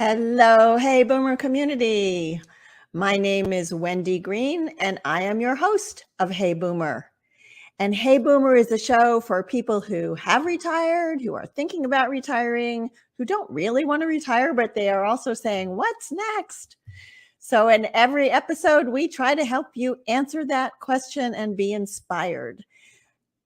Hello, Hey Boomer community. My name is Wendy Green, and I am your host of Hey Boomer. And Hey Boomer is a show for people who have retired, who are thinking about retiring, who don't really want to retire, but they are also saying, what's next? So in every episode, we try to help you answer that question and be inspired.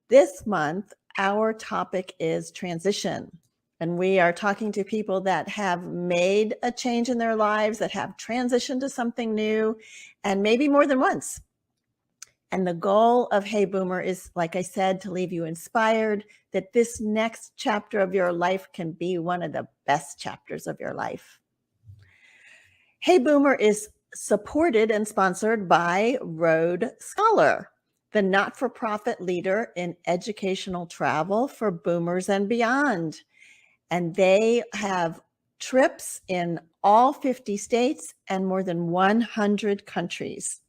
This month, our topic is transition. And we are talking to people that have made a change in their lives, that have transitioned to something new, and maybe more than once. And the goal of Hey Boomer is, like I said, to leave you inspired that this next chapter of your life can be one of the best chapters of your life. Hey Boomer is supported and sponsored by Road Scholar, the not-for-profit leader in educational travel for boomers and beyond. And they have trips in all 50 states and more than 100 countries.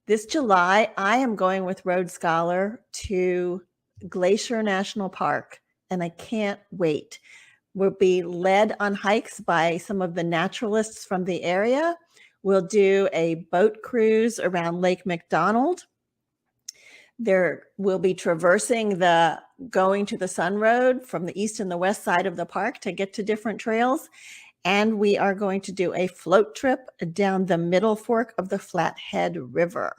This July, I am going with Road Scholar to Glacier National Park, and I can't wait. We'll be led on hikes by some of the naturalists from the area. We'll do a boat cruise around Lake McDonald. There will be traversing the going to the Sun Road from the east and the west side of the park to get to different trails. And we are going to do a float trip down the middle fork of the Flathead River.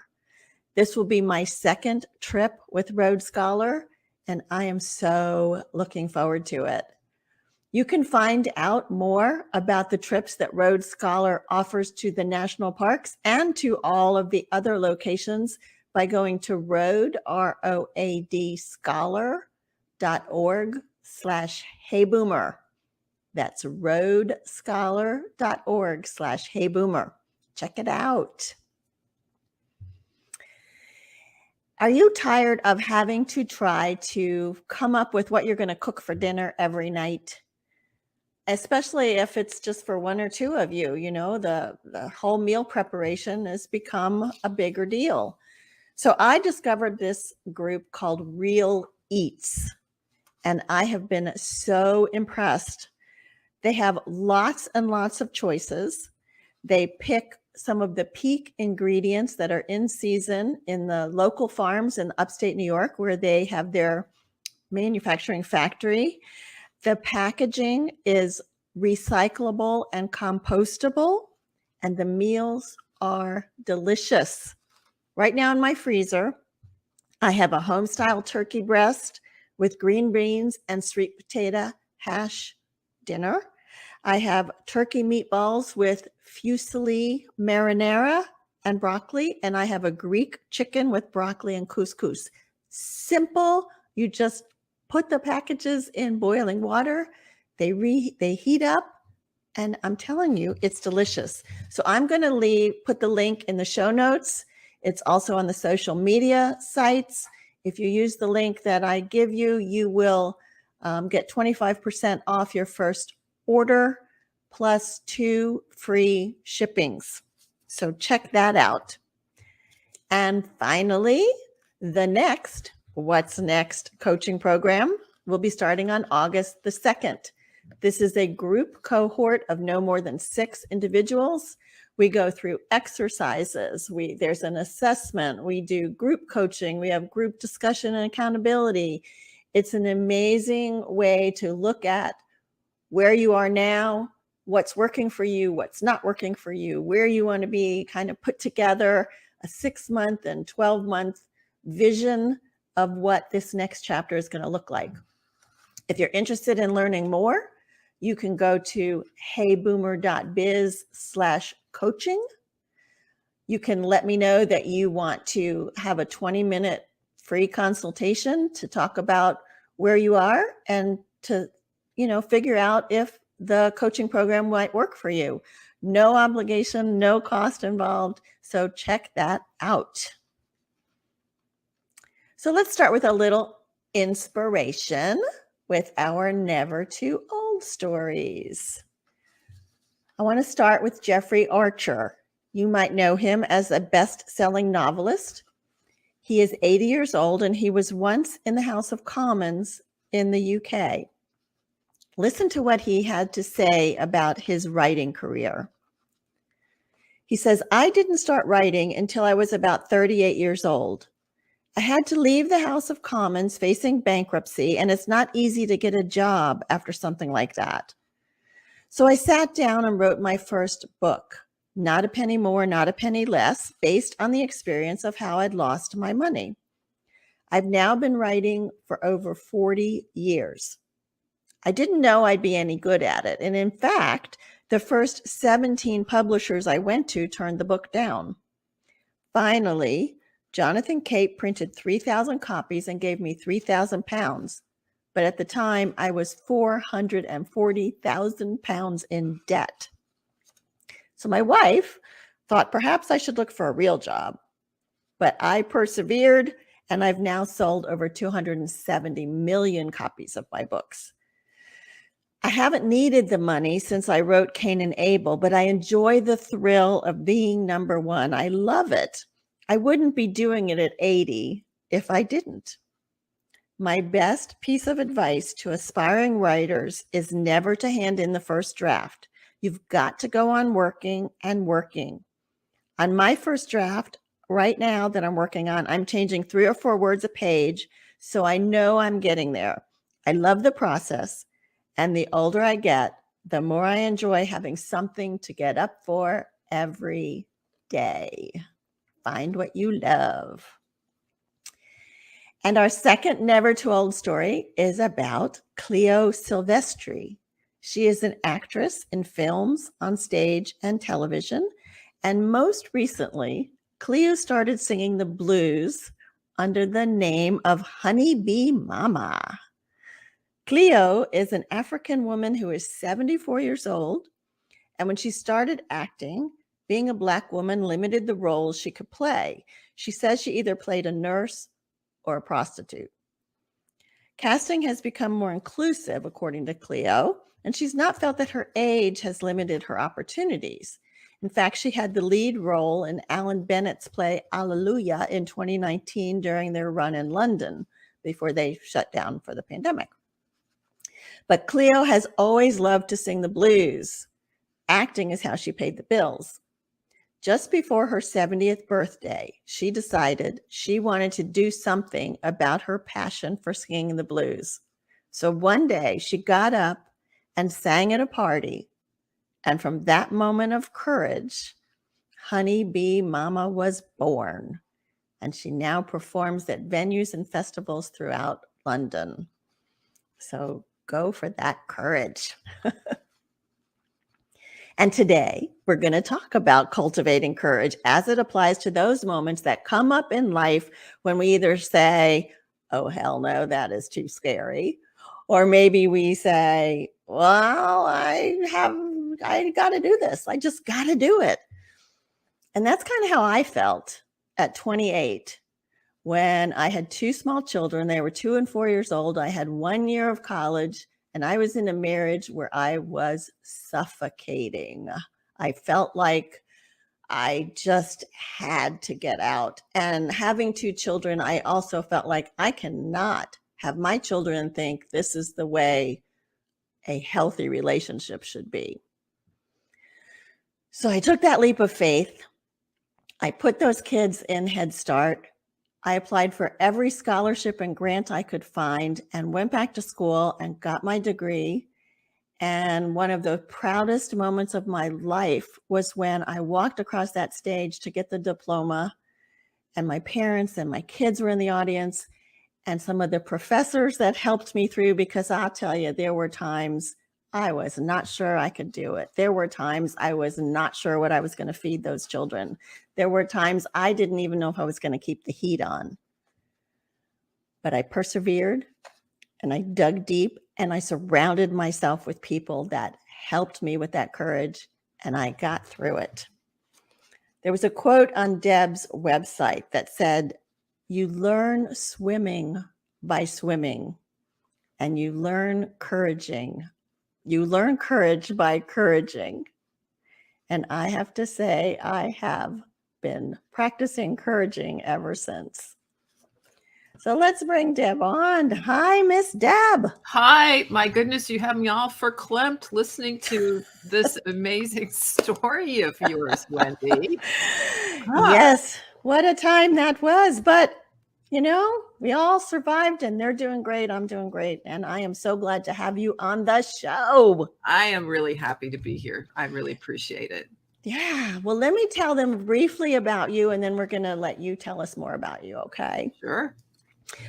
This will be my second trip with Road Scholar, and I am so looking forward to it. You can find out more about the trips that Road Scholar offers to the national parks and to all of the other locations by going to road, ROAD, scholar.org/heyboomer. That's roadscholar.org/heyboomer. Check it out. Are you tired of having to try to come up with what you're going to cook for dinner every night? Especially if it's just for one or two of you, you know, the whole meal preparation has become a bigger deal. So I discovered this group called Real Eats, and I have been so impressed. They have lots and lots of choices. They pick some of the peak ingredients that are in season in the local farms in upstate New York, where they have their manufacturing factory. The packaging is recyclable and compostable, and the meals are delicious. Right now in my freezer, I have a home-style turkey breast with green beans and sweet potato hash dinner. I have turkey meatballs with fusilli marinara and broccoli, and I have a Greek chicken with broccoli and couscous. Simple. You just put the packages in boiling water. They heat up, and I'm telling you, it's delicious. So I'm going to put the link in the show notes. It's also on the social media sites. If you use the link that I give you, you will get 25% off your first order plus 2 free shippings. So check that out. And finally, the next What's Next coaching program will be starting on August the 2nd. This is a group cohort of no more than 6 individuals. We go through exercises. There's an assessment. We do group coaching. We have group discussion and accountability. It's an amazing way to look at where you are now, what's working for you, what's not working for you, where you want to be, kind of put together a 6-month and 12-month vision of what this next chapter is going to look like. If you're interested in learning more, you can go to heyboomer.biz/coaching. You can let me know that you want to have a 20-minute free consultation to talk about where you are and to, figure out if the coaching program might work for you. No obligation, no cost involved. So check that out. So let's start with a little inspiration with our Never Too Old stories. I want to start with Jeffrey Archer. You might know him as a best-selling novelist. He is 80 years old, and he was once in the House of Commons in the UK. Listen to what he had to say about his writing career. He says, "I didn't start writing until I was about 38 years old. I had to leave the House of Commons facing bankruptcy, and it's not easy to get a job after something like that. So I sat down and wrote my first book, Not a Penny More, Not a Penny Less, based on the experience of how I'd lost my money. I've now been writing for over 40 years. I didn't know I'd be any good at it. And in fact, the first 17 publishers I went to turned the book down. Finally, Jonathan Cape printed 3,000 copies and gave me 3,000 pounds. But at the time, I was 440,000 pounds in debt. So my wife thought perhaps I should look for a real job. But I persevered, and I've now sold over 270 million copies of my books. I haven't needed the money since I wrote Cain and Abel, but I enjoy the thrill of being number one. I love it. I wouldn't be doing it at 80 if I didn't. My best piece of advice to aspiring writers is never to hand in the first draft. You've got to go on working and working. On my first draft, right now that I'm working on, I'm changing 3 or 4 words a page, so I know I'm getting there. I love the process, and the older I get, the more I enjoy having something to get up for every day. Find what you love. And our second Never Too Old story is about Cleo Silvestri. She is an actress in films, on stage, and television. And most recently, Cleo started singing the blues under the name of Honey Bee Mama. Cleo is an African woman who is 74 years old. And when she started acting, being a Black woman limited the roles she could play. She says she either played a nurse or a prostitute. Casting has become more inclusive, according to Cleo, and she's not felt that her age has limited her opportunities. In fact, she had the lead role in Alan Bennett's play Alleluia in 2019 during their run in London before they shut down for the pandemic. But Cleo has always loved to sing the blues. Acting is how she paid the bills. Just before her 70th birthday, she decided she wanted to do something about her passion for singing the blues. So one day she got up and sang at a party. And from that moment of courage, Honey Bee Mama was born. And she now performs at venues and festivals throughout London. So go for that courage. And today, we're going to talk about cultivating courage as it applies to those moments that come up in life when we either say, oh, hell no, that is too scary. Or maybe we say, well, I got to do this. I just got to do it. And that's kind of how I felt at 28 when I had 2 small children. They were 2 and 4 years old. I had 1 year of college. And I was in a marriage where I was suffocating. I felt like I just had to get out. And having 2 children, I also felt like I cannot have my children think this is the way a healthy relationship should be. So I took that leap of faith. I put those kids in Head Start. I applied for every scholarship and grant I could find and went back to school and got my degree. And one of the proudest moments of my life was when I walked across that stage to get the diploma, and my parents and my kids were in the audience, and some of the professors that helped me through, because I'll tell you, there were times I was not sure I could do it. There were times I was not sure what I was going to feed those children. There were times I didn't even know if I was going to keep the heat on. But I persevered, and I dug deep, and I surrounded myself with people that helped me with that courage, and I got through it. There was a quote on Deb's website that said, "You learn swimming by swimming, and you learn courage by couraging." And I have to say, I have been practicing couraging ever since. So let's bring Deb on. Hi, Miss Deb. Hi, my goodness, you have me all verklempt listening to this amazing story of yours, Wendy. Yes, what a time that was. But, you know, we all survived and they're doing great. I'm doing great. And I am so glad to have you on the show. I am really happy to be here. I really appreciate it. Yeah. Well, let me tell them briefly about you and then we're going to let you tell us more about you. Okay. Sure.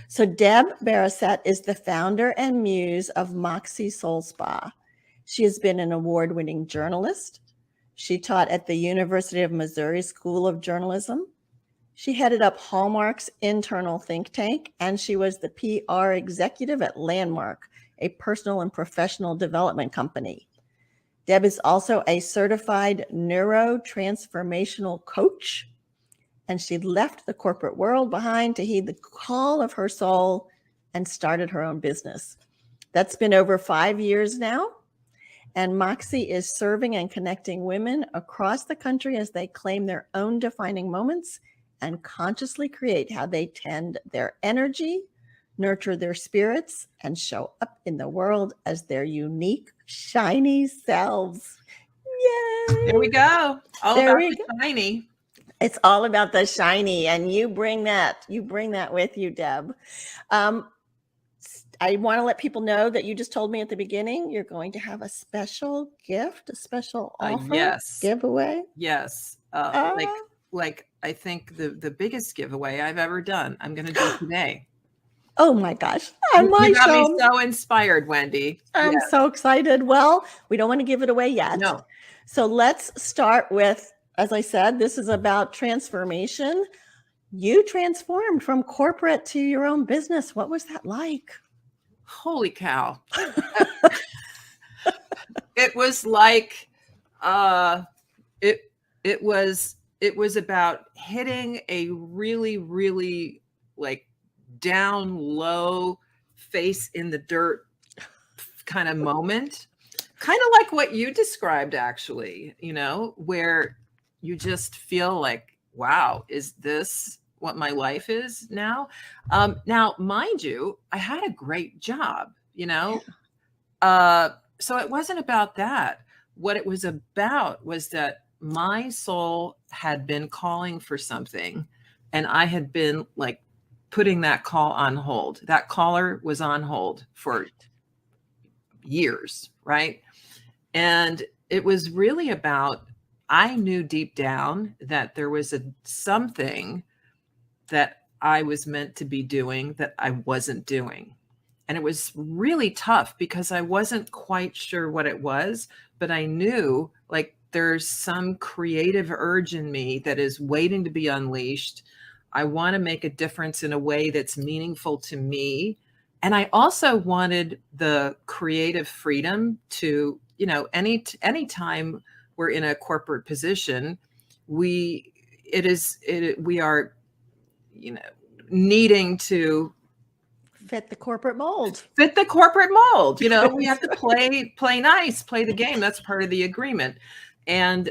So Deb Beroset is the founder and muse of Moxie Soul Spa. She has been an award-winning journalist. She taught at the University of Missouri School of Journalism. She headed up Hallmark's internal think tank, and she was the PR executive at Landmark, a personal and professional development company. Deb is also a certified neurotransformational coach, and she left the corporate world behind to heed the call of her soul and started her own business. That's been over 5 years now. And Moxie is serving and connecting women across the country as they claim their own defining moments and consciously create how they tend their energy, nurture their spirits, and show up in the world as their unique, shiny selves. Yay! There we go. All about the shiny. It's all about the shiny, and you bring that with you, Deb. I want to let people know that you just told me at the beginning you're going to have a special gift, a special offer, yes, giveaway. Yes, like I think the biggest giveaway I've ever done. I'm going to do today. Oh my gosh! On my you got show. me so inspired, Wendy. I'm so excited. Well, we don't want to give it away yet. No. So let's start with, as I said, this is about transformation. You transformed from corporate to your own business. What was that like? Holy cow. It was like it was about hitting a really, really like down low, face in the dirt kind of moment. Kind of like what you described, actually, you know, where you just feel like, wow, is this what my life is now? Now, mind you, I had a great job, you know, so it wasn't about that. What it was about was that my soul had been calling for something, and I had been like putting that call on hold. That caller was on hold for years, right? And it was really about, I knew deep down that there was something that I was meant to be doing that I wasn't doing. And it was really tough because I wasn't quite sure what it was, but I knew like there's some creative urge in me that is waiting to be unleashed. I want to make a difference in a way that's meaningful to me. And I also wanted the creative freedom to, you know, any time we're in a corporate position, we are, you know, needing to fit the corporate mold. You know, we have to play nice, play the game. That's part of the agreement. And,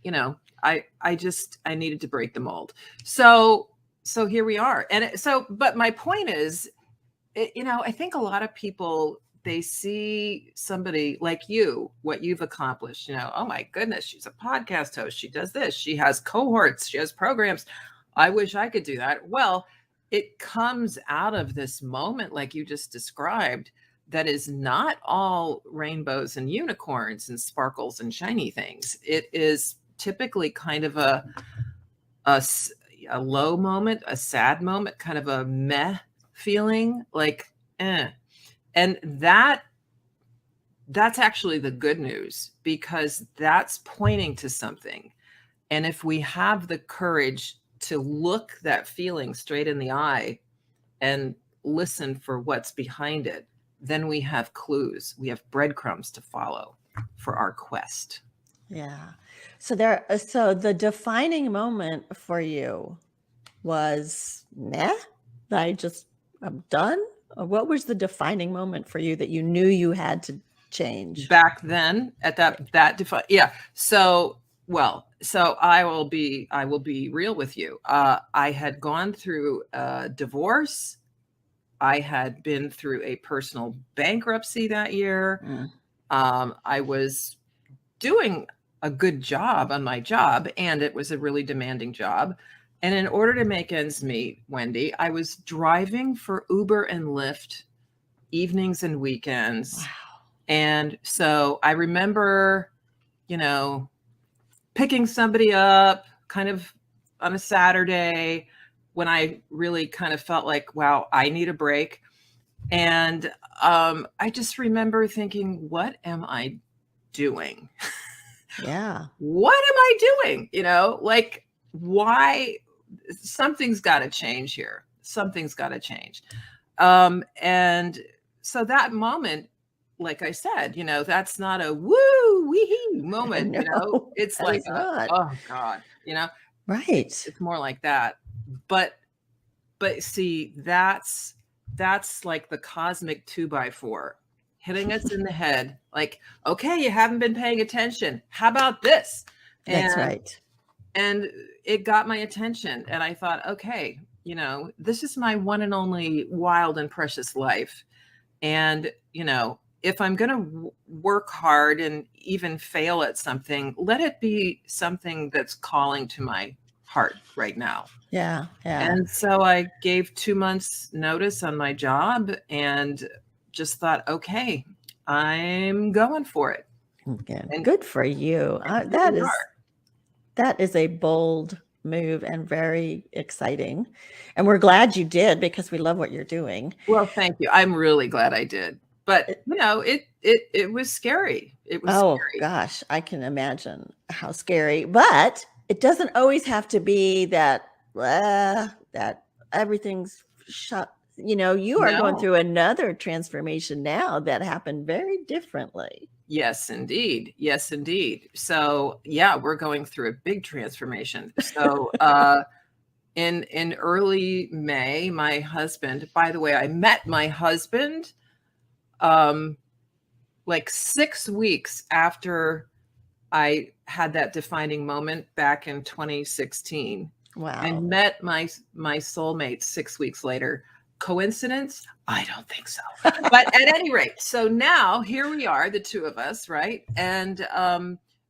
you know, I needed to break the mold. So here we are. And but my point is, you know, I think a lot of people, they see somebody like you, what you've accomplished, you know, oh my goodness, she's a podcast host. She does this. She has cohorts. She has programs. I wish I could do that. Well, it comes out of this moment, like you just described, that is not all rainbows and unicorns and sparkles and shiny things. It is typically kind of a low moment, a sad moment, kind of a meh feeling, like, eh. And that's actually the good news, because that's pointing to something. And if we have the courage to look that feeling straight in the eye and listen for what's behind it, then we have clues. We have breadcrumbs to follow for our quest. Yeah. So the defining moment for you was, nah, I'm done. Or what was the defining moment for you that you knew you had to change back then at that yeah. So Well, so I will be real with you. I had gone through a divorce. I had been through a personal bankruptcy that year. Mm. I was doing a good job on my job, and it was a really demanding job. And in order to make ends meet, Wendy, I was driving for Uber and Lyft evenings and weekends. Wow. And so I remember, you know, picking somebody up kind of on a Saturday when I really kind of felt like, wow, I need a break. And I just remember thinking, what am I doing? Yeah. What am I doing? Like, why? Something's got to change here. Something's got to change. And so that moment, like I said, that's not a woo wee moment. No, It's that like is not. oh God, Right. it's more like that. But see, that's like the cosmic 2x4 hitting us in the head. Like, okay, you haven't been paying attention. How about this? That's right. And it got my attention. And I thought, okay, this is my one and only wild and precious life. And, if I'm going to work hard and even fail at something, let it be something that's calling to my heart right now. Yeah. Yeah. And so I gave 2 months notice on my job and just thought, okay, I'm going for it. Yeah. And Good for you. That is a bold move and very exciting. And we're glad you did, because we love what you're doing. well, thank you. I'm really glad I did. But it was scary. It was scary. Gosh, I can imagine how scary. But it doesn't always have to be that that everything's shut. You are going No. through another transformation now that happened very differently. Yes, indeed. Yes, indeed. So yeah, we're going through a big transformation. So in early May, my husband, by the way, I met my husband like 6 weeks after I had that defining moment back in 2016. Wow. I met my soulmate 6 weeks later. Coincidence? I don't think so. But at any rate, so now here we are, the two of us, right? And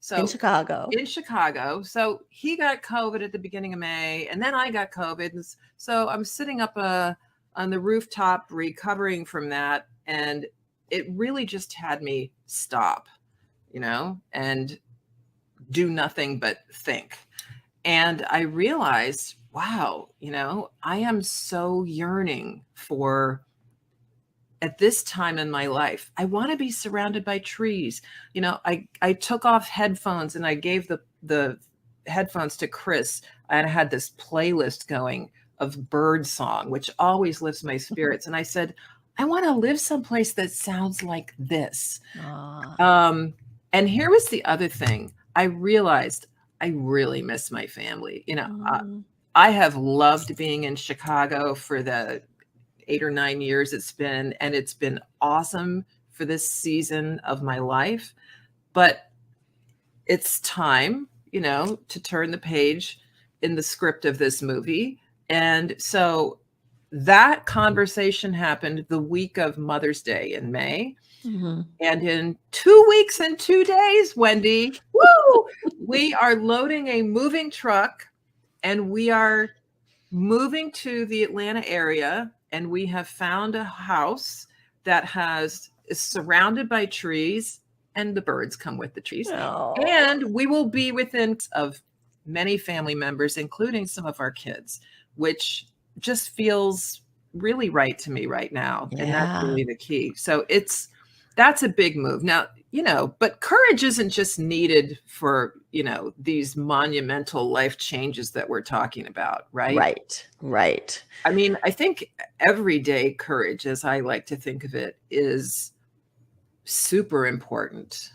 so in Chicago. So he got COVID at the beginning of May, and then I got COVID. And so I'm sitting up on the rooftop recovering from that, and it really just had me stop, and do nothing but think. And I realized, wow, I am so yearning for, at this time in my life, I want to be surrounded by trees. I took off headphones and I gave the headphones to Chris, and I had this playlist going of bird song, which always lifts my spirits. And I said, I want to live someplace that sounds like this. And here was the other thing. I realized I really miss my family. I have loved being in Chicago for the 8 or 9 years it's been, and it's been awesome for this season of my life. But it's time, to turn the page in the script of this movie. And so that conversation happened the week of Mother's Day in May. Mm-hmm. And in 2 weeks and 2 days, Wendy, woo, we are loading a moving truck, and we are moving to the Atlanta area. And we have found a house that is surrounded by trees, and the birds come with the trees. Oh. And we will be within of many family members, including some of our kids, which just feels really right to me right now. Yeah. And that's really the key. So that's a big move. Now, but courage isn't just needed for, these monumental life changes that we're talking about, right? Right. I mean, I think everyday courage, as I like to think of it, is super important.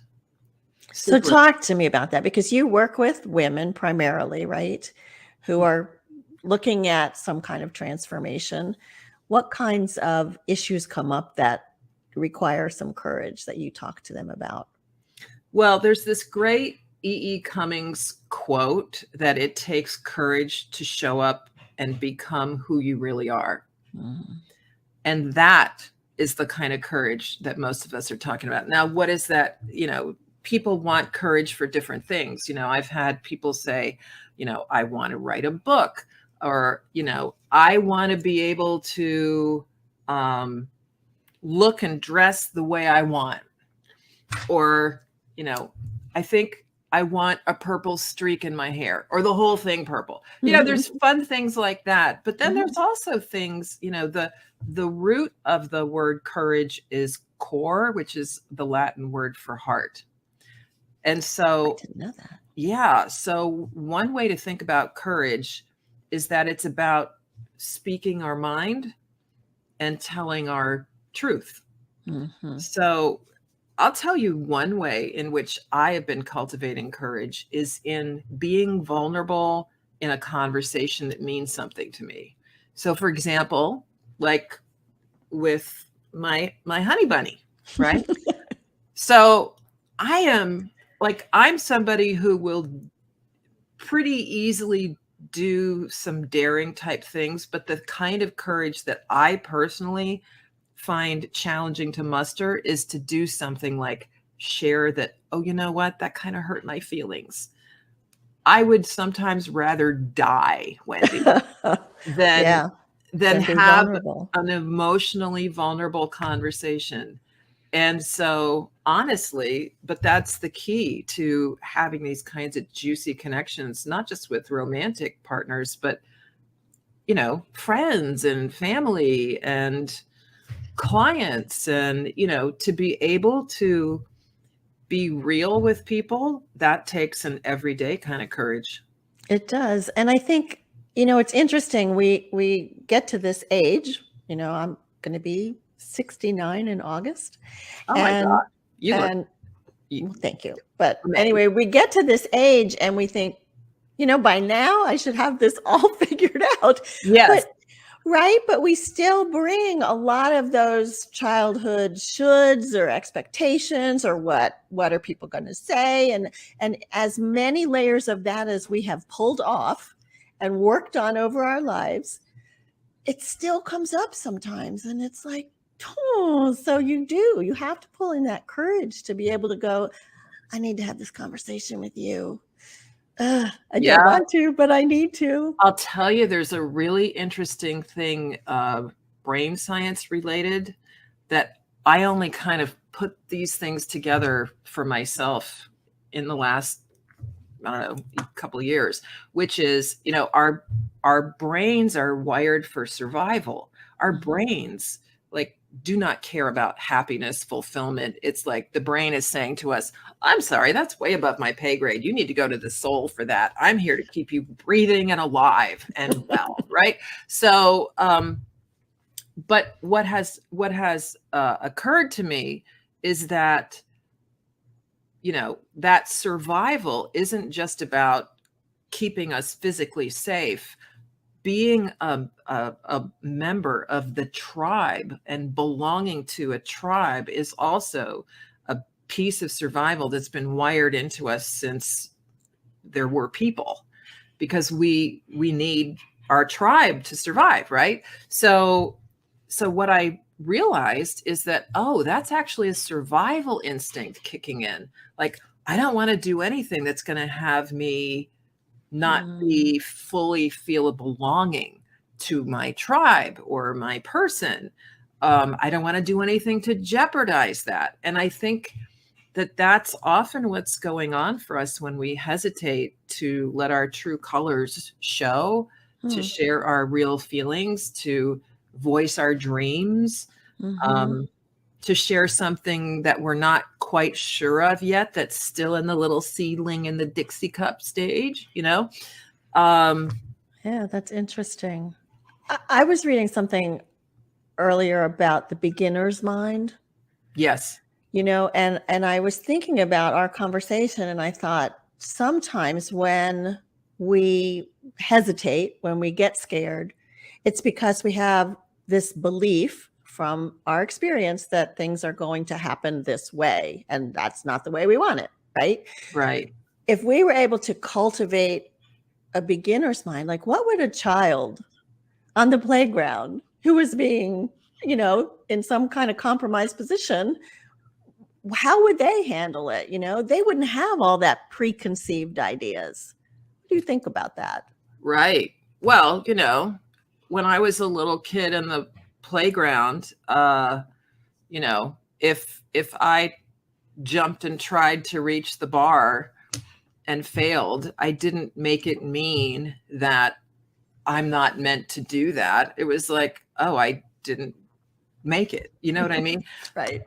So talk to me about that, because you work with women primarily, right? Who are looking at some kind of transformation. What kinds of issues come up that require some courage that you talk to them about? Well, there's this great Cummings quote that it takes courage to show up and become who you really are. Mm-hmm. And that is the kind of courage that most of us are talking about. Now, what is that? People want courage for different things. I've had people say, I want to write a book, or, I want to be able to look and dress the way I want. Or, I think I want a purple streak in my hair, or the whole thing purple. There's fun things like that. But then there's also things, the root of the word courage is cor, which is the Latin word for heart. And so, I didn't know that. Yeah. So one way to think about courage is that it's about speaking our mind and telling our truth. Mm-hmm. So I'll tell you one way in which I have been cultivating courage is in being vulnerable in a conversation that means something to me. So, for example, like with my honey bunny, right? So I'm somebody who will pretty easily do some daring type things, but the kind of courage that I personally find challenging to muster is to do something like share that, oh, you know what, that kind of hurt my feelings. I would sometimes rather die, Wendy, than be have vulnerable. an emotionally vulnerable conversation. And so honestly, but that's the key to having these kinds of juicy connections, not just with romantic partners, but, friends and family and clients, and, to be able to be real with people, that takes an everyday kind of courage. It does. And I think, it's interesting. We get to this age, I'm going to be 69 in August. Oh my God. Well, thank you. But amazing. Anyway, we get to this age and we think, by now I should have this all figured out. Yes. But we still bring a lot of those childhood shoulds or expectations, or what are people going to say? And as many layers of that as we have pulled off and worked on over our lives, it still comes up sometimes. And it's like, oh, so you have to pull in that courage to be able to go, I need to have this conversation with you. I don't want to, but I need to. I'll tell you, there's a really interesting thing, brain science related, that I only kind of put these things together for myself in the last, I don't know, couple of years, which is, our brains are wired for survival. Our brains do not care about happiness, fulfillment. It's like the brain is saying to us, I'm sorry, that's way above my pay grade. You need to go to the soul for that. I'm here to keep you breathing and alive and well, right? So, but what has occurred to me is that, that survival isn't just about keeping us physically safe. Being a member of the tribe and belonging to a tribe is also a piece of survival that's been wired into us since there were people, because we need our tribe to survive, right? So what I realized is that, oh, that's actually a survival instinct kicking in. Like, I don't want to do anything that's going to have me not be fully feel a belonging to my tribe or my person. I don't want to do anything to jeopardize that. And I think that that's often what's going on for us when we hesitate to let our true colors show, to share our real feelings, to voice our dreams, to share something that we're not quite sure of yet, that's still in the little seedling in the Dixie cup stage, Yeah, that's interesting. I was reading something earlier about the beginner's mind. Yes. And I was thinking about our conversation, and I thought, sometimes when we hesitate, when we get scared, it's because we have this belief from our experience that things are going to happen this way, and that's not the way we want it, right? Right. if we were able to cultivate a beginner's mind, like what would a child on the playground who was being, in some kind of compromised position, how would they handle it? They wouldn't have all that preconceived ideas. What do you think about that? Right. Well, when I was a little kid in the playground, if I jumped and tried to reach the bar and failed, I didn't make it mean that I'm not meant to do that. It was like, oh, I didn't make it. You know what I mean? Right.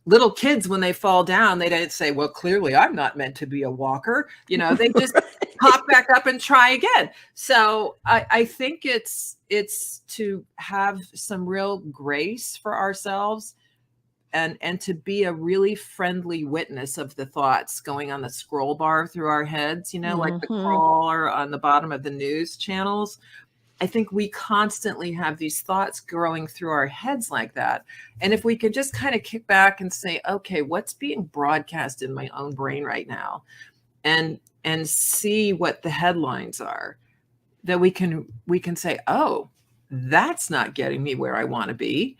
Little kids, when they fall down, they don't say, well, clearly I'm not meant to be a walker. They just hop back up and try again. So I think it's to have some real grace for ourselves and to be a really friendly witness of the thoughts going on the scroll bar through our heads, like the crawler on the bottom of the news channels. I think we constantly have these thoughts growing through our heads like that. And if we could just kind of kick back and say, okay, what's being broadcast in my own brain right now? And see what the headlines are, that we can say, oh, that's not getting me where I want to be.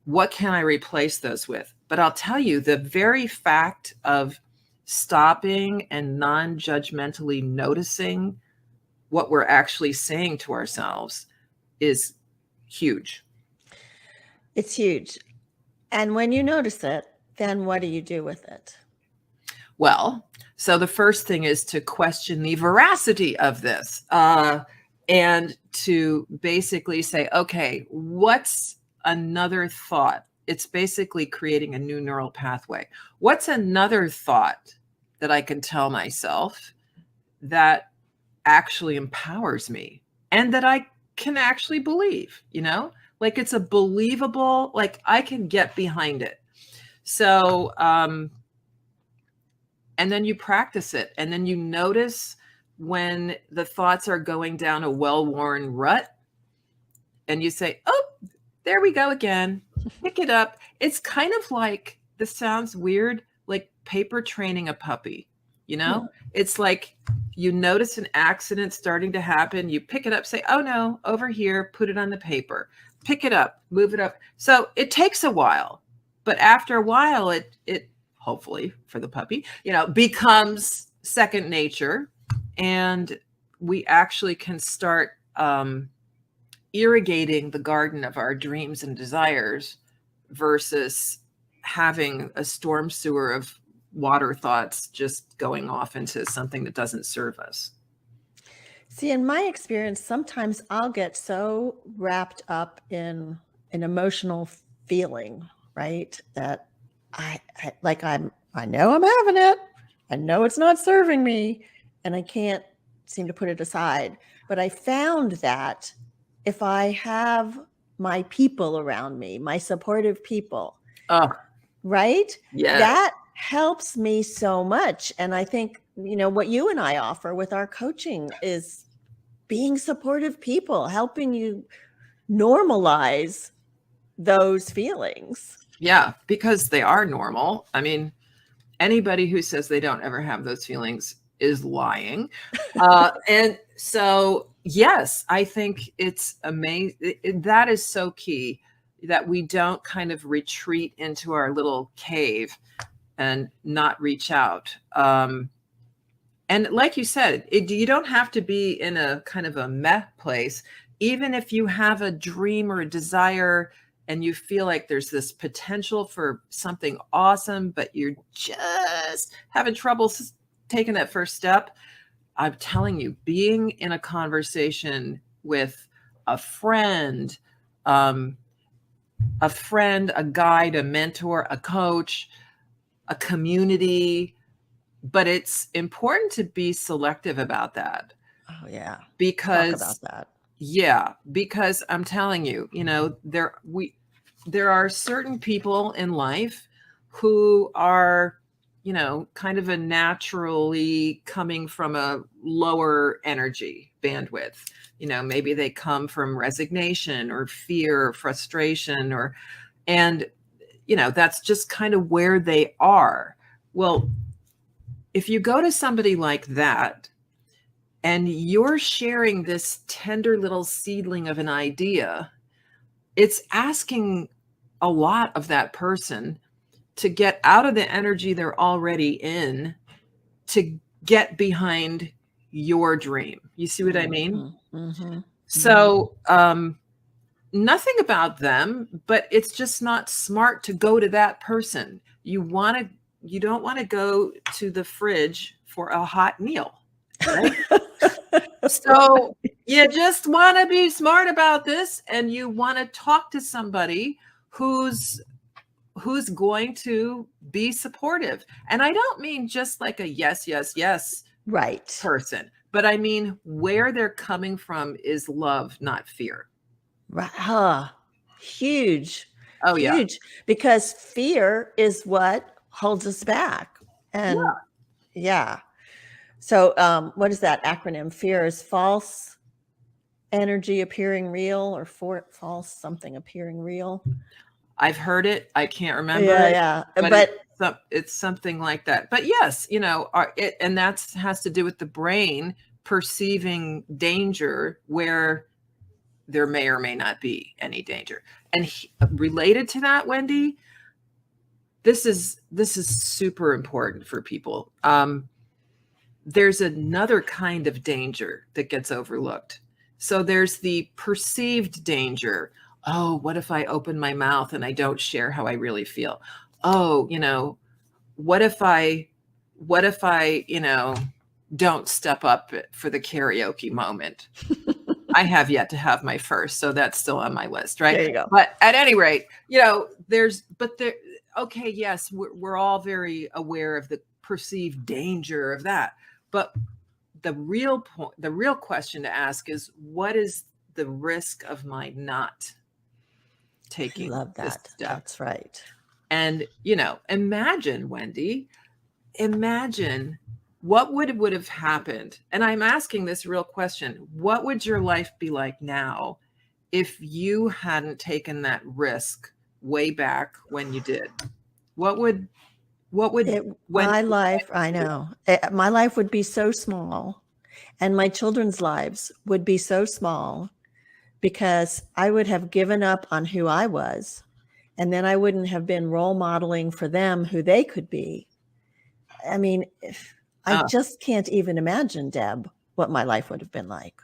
What can I replace those with? But I'll tell you, the very fact of stopping and non-judgmentally noticing what we're actually saying to ourselves is huge. It's huge. And when you notice it, then what do you do with it? Well, so the first thing is to question the veracity of this and to basically say, okay, what's another thought? It's basically creating a new neural pathway. What's another thought that I can tell myself that actually empowers me and that I can actually believe, like it's a believable, like I can get behind it. So, and then you practice it, and then you notice when the thoughts are going down a well-worn rut and you say, oh, there we go again, pick it up. It's kind of like, this sounds weird, like paper training a puppy, It's like you notice an accident starting to happen, you pick it up, say, oh no, over here, put it on the paper, pick it up, move it up. So it takes a while, but after a while, it hopefully for the puppy, becomes second nature, and we actually can start irrigating the garden of our dreams and desires versus having a storm sewer of water thoughts just going off into something that doesn't serve us. See, in my experience, sometimes I'll get so wrapped up in an emotional feeling, right? That I know I'm having it. I know it's not serving me, and I can't seem to put it aside. But I found that if I have my people around me, my supportive people, right? Yeah. That helps me so much. And I think, what you and I offer with our coaching is being supportive people, helping you normalize those feelings. Yeah, because they are normal. I mean, anybody who says they don't ever have those feelings is lying. And so, yes, I think it's amazing. That is so key, that we don't kind of retreat into our little cave and not reach out. And like you said, you don't have to be in a kind of a meh place. Even if you have a dream or a desire and you feel like there's this potential for something awesome, but you're just having trouble taking that first step, I'm telling you, being in a conversation with a friend, a guide, a mentor, a coach, a community, but it's important to be selective about that. Oh yeah. Because talk about that. Yeah, because I'm telling you, there are certain people in life who are, kind of a naturally coming from a lower energy bandwidth. Maybe they come from resignation or fear or frustration and that's just kind of where they are. Well, if you go to somebody like that and you're sharing this tender little seedling of an idea, it's asking a lot of that person to get out of the energy they're already in to get behind your dream. You see what I mean? So, nothing about them, but it's just not smart to go to that person. You don't want to go to the fridge for a hot meal, right? So you just want to be smart about this, and you want to talk to somebody who's going to be supportive. And I don't mean just like a yes, yes, yes Right. person, but I mean where they're coming from is love, not fear. Right. Huge. Oh, yeah. Huge. Because fear is what holds us back. And yeah. So what is that acronym? Fear is false energy appearing real, or false something appearing real. I've heard it. I can't remember. Yeah. But it's something like that. But yes, and that has to do with the brain perceiving danger where there may or may not be any danger. And related to that, Wendy, this is super important for people. There's another kind of danger that gets overlooked. So there's the perceived danger. Oh, what if I open my mouth and I don't share how I really feel? Oh, what if I, don't step up for the karaoke moment? I have yet to have my first, so that's still on my list, right? There you go. But at any rate, okay, yes, we're all very aware of the perceived danger of that. But the real question to ask is, what is the risk of my not taking Love that. this step? That's right. And, imagine, Wendy, what would have happened. And I'm asking this real question. What would your life be like now if you hadn't taken that risk way back when you did? My life, I know. My life would be so small, and my children's lives would be so small, because I would have given up on who I was, and then I wouldn't have been role modeling for them who they could be. I mean, I just can't even imagine, Deb, what my life would have been like.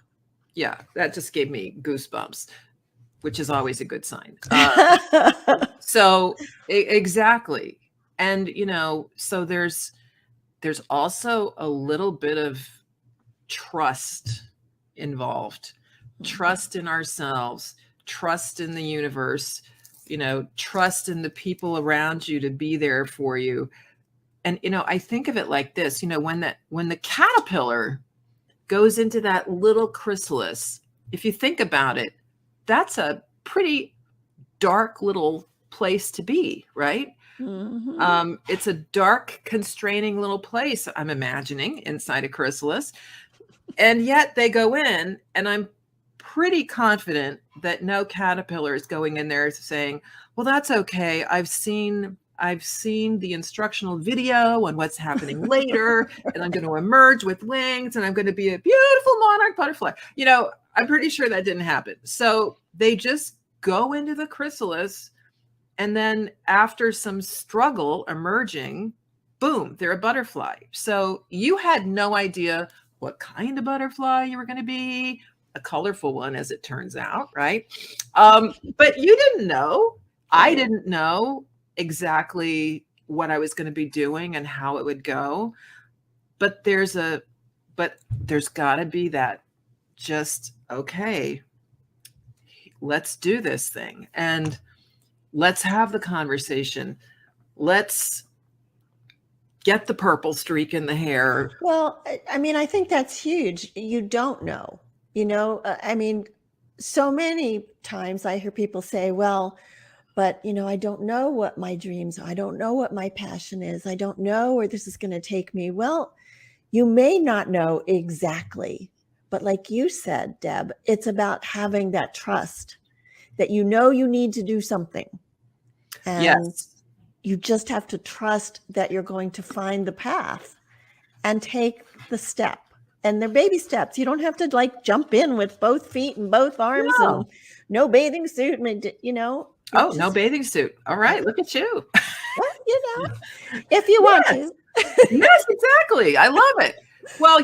Yeah, that just gave me goosebumps, which is always a good sign. So exactly. And, so there's also a little bit of trust involved, trust in ourselves, trust in the universe, trust in the people around you to be there for you. And, I think of it like this, when the caterpillar goes into that little chrysalis, if you think about it, that's a pretty dark little place to be, right? It's a dark, constraining little place, I'm imagining, inside a chrysalis. And yet they go in, and I'm pretty confident that no caterpillar is going in there saying, well, that's okay. I've seen the instructional video on what's happening later, and I'm going to emerge with wings, and I'm going to be a beautiful monarch butterfly. I'm pretty sure that didn't happen. So they just go into the chrysalis, and then after some struggle emerging, boom, they're a butterfly. So you had no idea what kind of butterfly you were going to be, a colorful one, as it turns out, right? But you didn't know. I didn't know exactly what I was going to be doing and how it would go. But there's got to be that just, okay, let's do this thing. And let's have the conversation. Let's get the purple streak in the hair. Well, I mean, I think that's huge. You don't know, I mean, so many times I hear people say, well, but, I don't know what my dreams are. I don't know what my passion is. I don't know where this is going to take me. Well, you may not know exactly, but like you said, Deb, it's about having that trust that you need to do something. And yes. You just have to trust that you're going to find the path. and take the step. And they're baby steps. You don't have to like jump in with both feet and both arms and No. no bathing suit. You know, Oh, no just, bathing suit. All right. Look at you. well, you know, if you want Yes. to. Yes, exactly. I love it. Well,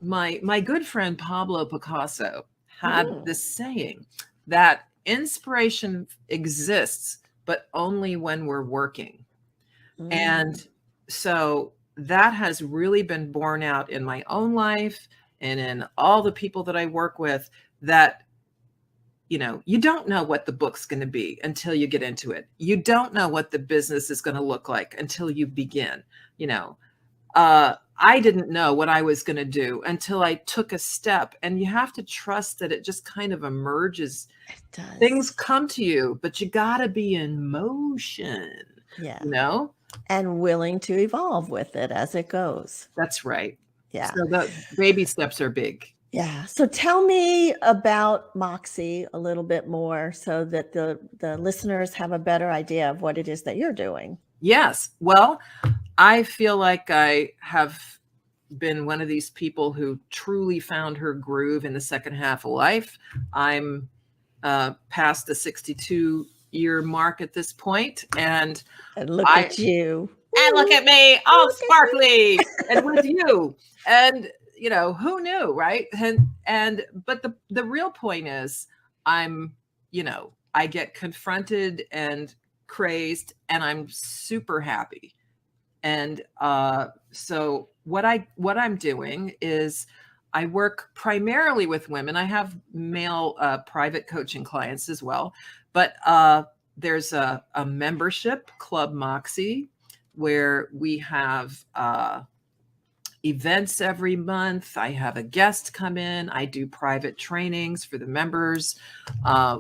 my good friend Pablo Picasso had this saying that inspiration exists, but only when we're working. And so that has really been borne out in my own life and in all the people that I work with, that you don't know what the book's going to be until you get into it. You don't know what the business is going to look like until you begin. I didn't know what I was going to do until I took a step, and you have to trust that it just kind of emerges. It does. Things come to you, but you got to be in motion. Yeah. And willing to evolve with it as it goes. That's right. Yeah. So the baby steps are big. Yeah. So tell me about Moxie a little bit more so that the listeners have a better idea of what it is that you're doing. Yes. Well, I feel like I have been one of these people who truly found her groove in the second half of life. I'm past the 62-year mark at this point, and look at you. And look at me, all sparkly, and with you. And who knew, right? But the real point is, I get confronted and crazed, and I'm super happy. And so what I'm doing is I work primarily with women. I have male private coaching clients as well, but there's a membership, Club Moxie, where we have events every month. I have a guest come in. I do private trainings for the members.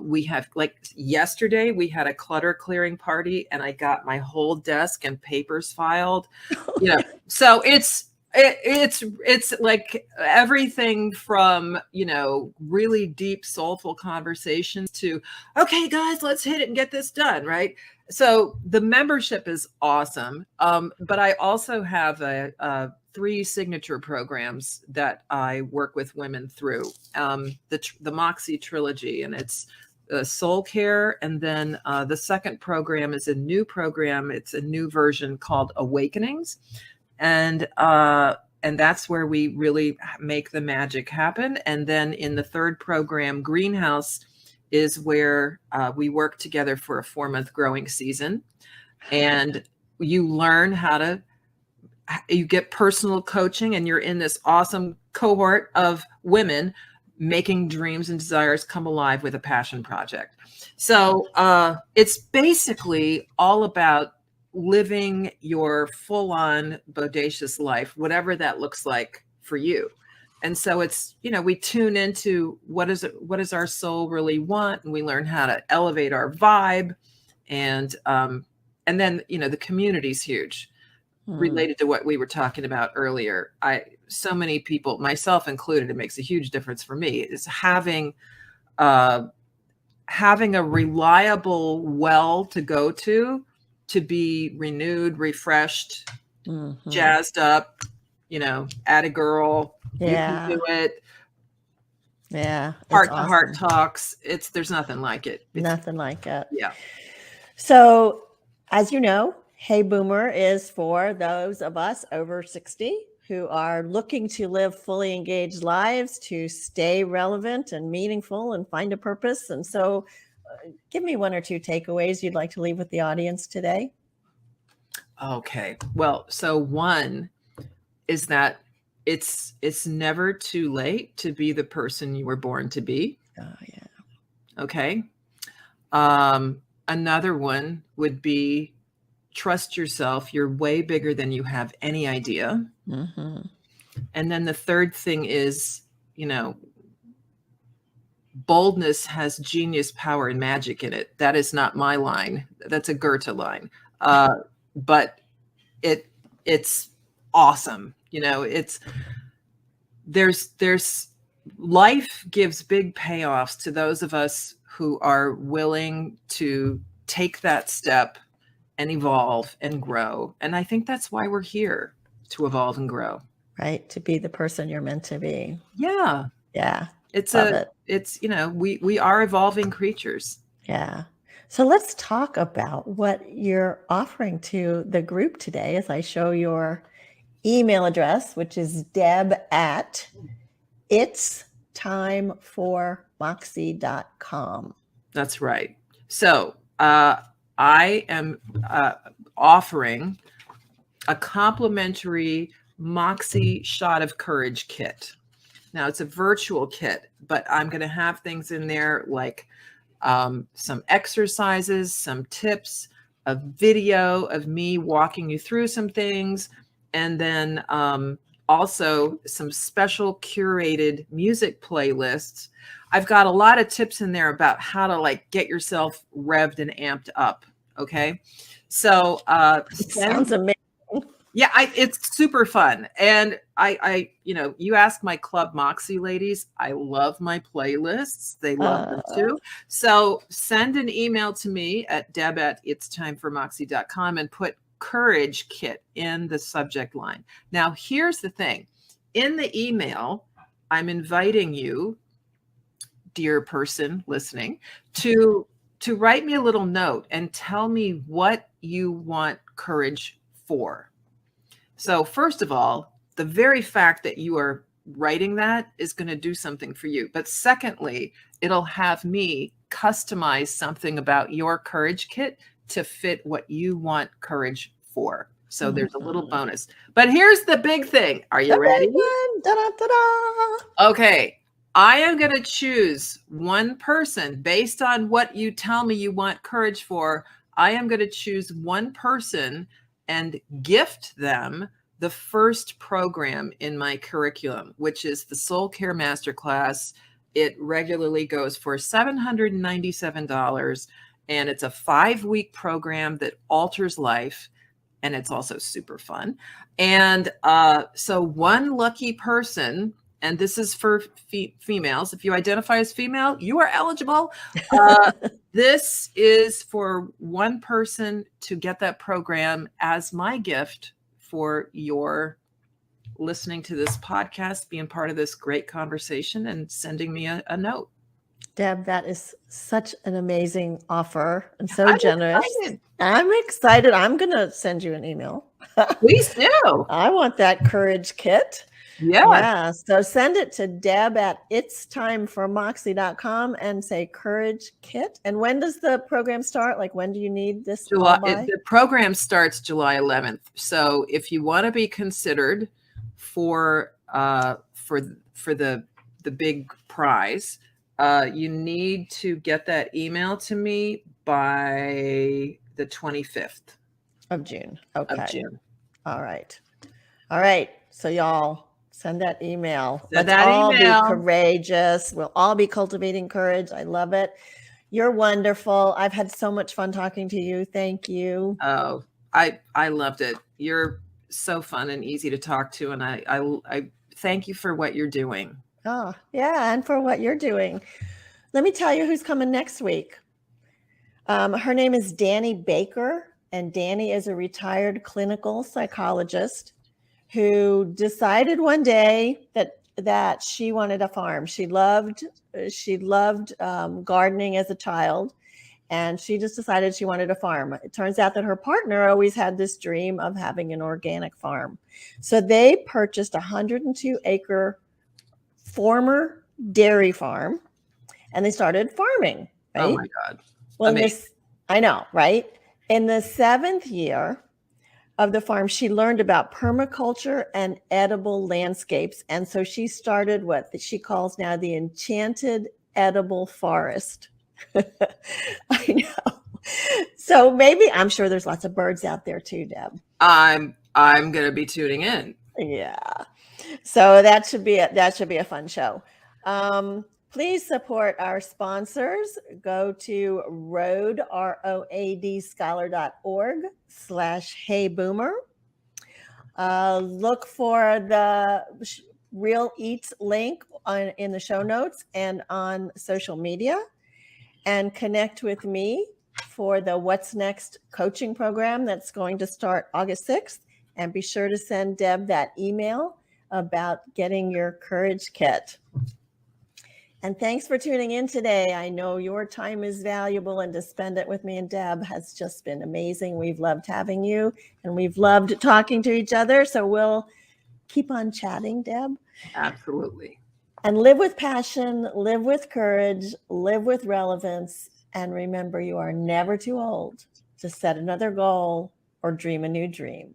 We have, like yesterday, we had a clutter clearing party, and I got my whole desk and papers filed. So it's like everything from really deep, soulful conversations to, okay, guys, let's hit it and get this done, right? So the membership is awesome. But I also have a 3 signature programs that I work with women through. The Moxie trilogy, and it's soul care. And then the second program is a new program. It's a new version called Awakenings. And that's where we really make the magic happen. And then in the third program, Greenhouse, is where we work together for a 4-month growing season. And you learn you get personal coaching, and you're in this awesome cohort of women making dreams and desires come alive with a passion project. So it's basically all about living your full-on bodacious life, whatever that looks like for you. And so it's, we tune into what does our soul really want, and we learn how to elevate our vibe. And then, the community's huge, related to what we were talking about earlier. So many people, myself included, it makes a huge difference for me, is having a reliable well to go to be renewed, refreshed, jazzed up, at a girl. Yeah. You can do it. Yeah. Heart to heart talks. There's nothing like it. Nothing like it. Yeah. So, as you know, Hey Boomer is for those of us over 60 who are looking to live fully engaged lives, to stay relevant and meaningful and find a purpose. And so give me 1 or 2 takeaways you'd like to leave with the audience today. Okay. Well, so one is that it's never too late to be the person you were born to be. Oh, yeah. Okay. Another one would be, trust yourself. You're way bigger than you have any idea. And then the third thing is, boldness has genius, power, and magic in it. That is not my line. That's a Goethe line. But it's awesome. There's life gives big payoffs to those of us who are willing to take that step and evolve and grow. And I think that's why we're here. to evolve and grow. Right. To be the person you're meant to be. Yeah. Yeah. It's Love it. it's, we are evolving creatures. Yeah. So let's talk about what you're offering to the group today as I show your email address, which is deb@itstimeformoxie.com. That's right. So I am offering a complimentary Moxie Shot of Courage kit. Now it's a virtual kit, but I'm going to have things in there like some exercises, some tips, a video of me walking you through some things, and then also some special curated music playlists. I've got a lot of tips in there about how to like get yourself revved and amped up. Okay. So it sounds amazing. Yeah, it's super fun. And you ask my Club Moxie ladies, I love my playlists. They love them too. So send an email to me at deb@itstimeformoxie.com and put Courage Kit in the subject line. Now, here's the thing. In the email, I'm inviting you, dear person listening, to write me a little note and tell me what you want courage for. So first of all, the very fact that you are writing that is going to do something for you. But secondly, it'll have me customize something about your courage kit to fit what you want courage for. So there's a little bonus. But here's the big thing. Are you ready? Da-da-da-da. Okay. I am going to choose one person based on what you tell me you want courage for. I am going to choose one person and gift them the first program in my curriculum, which is the Soul Care Masterclass. It regularly goes for $797, and it's a 5-week program that alters life, and it's also super fun. And so one lucky person, and this is for females. If you identify as female, you are eligible. This is for one person to get that program as my gift for your listening to this podcast, being part of this great conversation, and sending me a note. Deb, that is such an amazing offer and so generous. Excited. I'm excited. I'm going to send you an email. Please do. I want that courage kit. Yeah. So send it to deb@itstimeformoxie.com and say courage kit. And when does the program start? Like, when do you need this? The program starts July 11th. So if you want to be considered for the big prize, you need to get that email to me by the 25th of June. Okay. Of June. All right. So y'all, send that email. Let's all be courageous. We'll all be cultivating courage. I love it. You're wonderful. I've had so much fun talking to you. Thank you. Oh, I loved it. You're so fun and easy to talk to. And I thank you for what you're doing. Oh, yeah. And for what you're doing. Let me tell you who's coming next week. Her name is Danny Baker. And Danny is a retired clinical psychologist who decided one day that she wanted a farm. She loved gardening as a child, and she just decided she wanted a farm. It turns out that her partner always had this dream of having an organic farm. So they purchased a 102-acre former dairy farm, and they started farming. Right? Oh my God. Well, I know, right? In the 7th year of the farm, she learned about permaculture and edible landscapes. And so she started what she calls now the enchanted edible forest. I know. So maybe, I'm sure there's lots of birds out there too, Deb. I'm going to be tuning in. Yeah. So that should be a fun show. Please support our sponsors. Go to roadscholar.org/heyboomer. Look for the Real Eats link in the show notes and on social media, and connect with me for the What's Next coaching program that's going to start August 6th. And be sure to send Deb that email about getting your courage kit. And thanks for tuning in today. I know your time is valuable, and to spend it with me and Deb has just been amazing. We've loved having you, and we've loved talking to each other. So we'll keep on chatting, Deb. Absolutely. And live with passion, live with courage, live with relevance. And remember, you are never too old to set another goal or dream a new dream.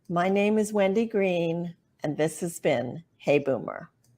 My name is Wendy Green, and this has been Hey Boomer.